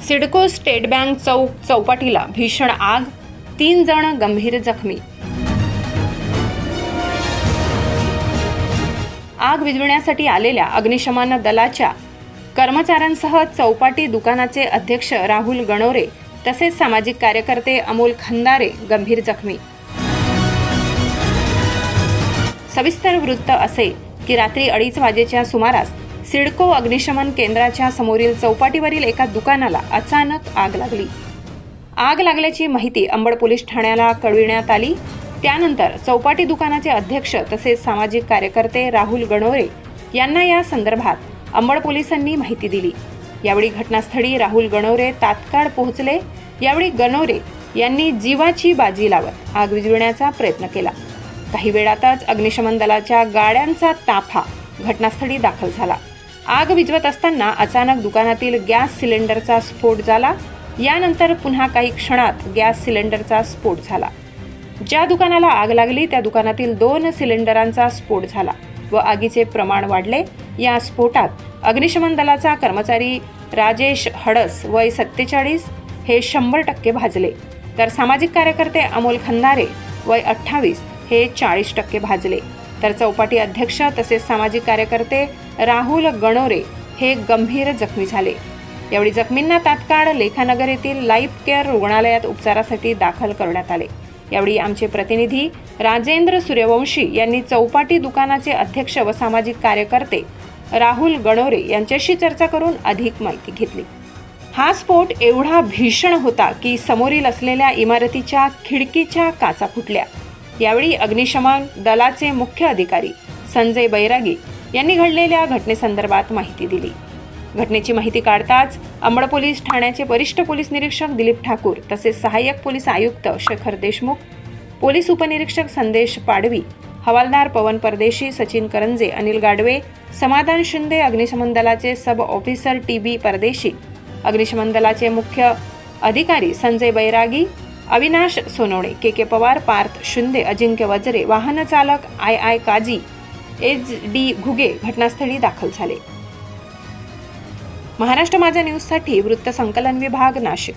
CIDCO state bank चौक चौपाटीला भीषण आग, 3 जण गंभीर जखमी। आग विझवण्यासाठी आलेल्या अग्निशमन दलाच्या कर्मचाऱ्यांसह चौपाटी दुकानाचे अध्यक्ष राहुल गणोरे तसेच सामाजिक कार्यकर्ते अमोल खंदारे गंभीर जखमी। सविस्तर वृत्त असे की रात्री 2:30 वाजेच्या सुमारास सिडको अग्निशमन केंद्राच्या समोरील चौपाटीवरील एका दुकानाला अचानक आग लागली। आग लागल्याची माहिती अंबड पोलीस ठाण्याला कळविण्यात आली। त्यानंतर चौपाटी दुकानाचे अध्यक्ष तसेच सामाजिक कार्यकर्ते राहुल गणोरे यांना या संदर्भात अंबड पोलिसांनी माहिती दिली। यावेळी घटनास्थळी राहुल गणोरे तात्काळ पोहोचले। यावेळी गणोरे यांनी जीवाची बाजी लावत आग विझवण्याचा प्रयत्न केला। काही वेळातच अग्निशमन दलाच्या गाड्यांचा ताफा घटनास्थळी दाखल झाला। आग विझवत असताना अचानक दुकानातील गॅस सिलेंडरचा स्फोट झाला। यानंतर पुन्हा काही क्षणात गॅस सिलेंडरचा स्फोट झाला। ज्या दुकानाला आग लागली त्या दुकानातील 2 सिलेंडरांचा स्फोट झाला व आगीचे प्रमाण वाढले। या स्फोटात अग्निशमन दलाचा कर्मचारी राजेश हडस वय 47 हे 100% भाजले, तर सामाजिक कार्यकर्ते अमोल खंदारे वय 28 हे 40% भाजले, तर चौपाटी अध्यक्ष तसेच सामाजिक कार्यकर्ते राहुल गणोरे हे गंभीर जखमी झाले। यावेळी जखमींना तात्काळ लेखानगर येथील लाईफ केअर रुग्णालयात उपचारासाठी दाखल करण्यात आले। यावेळी आमचे प्रतिनिधी राजेंद्र सूर्यवंशी यांनी चौपाटी दुकानाचे अध्यक्ष व सामाजिक कार्यकर्ते राहुल गणोरे यांच्याशी चर्चा करून अधिक माहिती घेतली। हा स्फोट एवढा भीषण होता की समोरील असलेल्या इमारतीच्या खिडकीच्या काचा फुटल्या। यावेळी अग्निशमन दलाचे मुख्य अधिकारी संजय बैरागी यांनी घडलेल्या घटनेसंदर्भात माहिती दिली। घटनेची माहिती काढताच अंबड पोलीस ठाण्याचे वरिष्ठ पोलीस निरीक्षक दिलीप ठाकूर तसेच सहाय्यक पोलीस आयुक्त शेखर देशमुख, पोलीस उपनिरीक्षक संदेश पाडवी, हवालदार पवन परदेशी, सचिन करंजे, अनिल गाडवे, समाधान शिंदे, अग्निशमन दलाचे सब ऑफिसर टीबी परदेशी, अग्निशमन दलाचे मुख्य अधिकारी संजय बैरागी, अविनाश सोनवणे, के पवार, पार्थ शिंदे, अजिंक्य वजरे, वाहन चालक आय काजी, HD घुगे घटनास्थळी दाखल झाले। महाराष्ट्र माझा न्यूजसाठी वृत्त संकलन विभाग, नाशिक।